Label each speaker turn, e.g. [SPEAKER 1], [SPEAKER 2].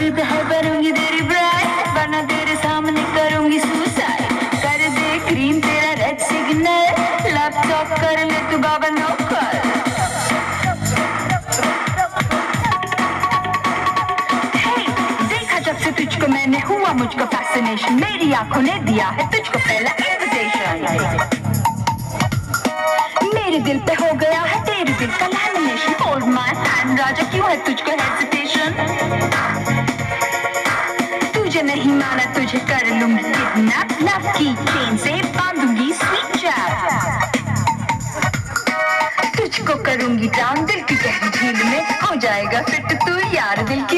[SPEAKER 1] जिद है बनूंगी तेरी bride, Verna तेरे सामने करूंगी सुसाइड। कर दे ग्रीन तेरा रेड सिग्नल, लैपटॉप कर ले तू बाबा नो कॉल। देखा जब से तुझको मैंने हुआ मुझको फैसिनेशन, मेरी आंखों ने दिया है तुझको पहला इन्विटेशन। मेरे दिल पे हो गया है तेरे दिल का लैमिनेशन, होल्ड माय हैंड राजा क्यों है तुझको हेजिटेशन। तुझे नहीं माना तुझे कर लूंगी किडनैप, लव की चेन से बांधूंगी स्वीट चैप। तुझको करूंगी डाउन दिल की गहरी झील में, हो जाएगा फिट तू यार दिल की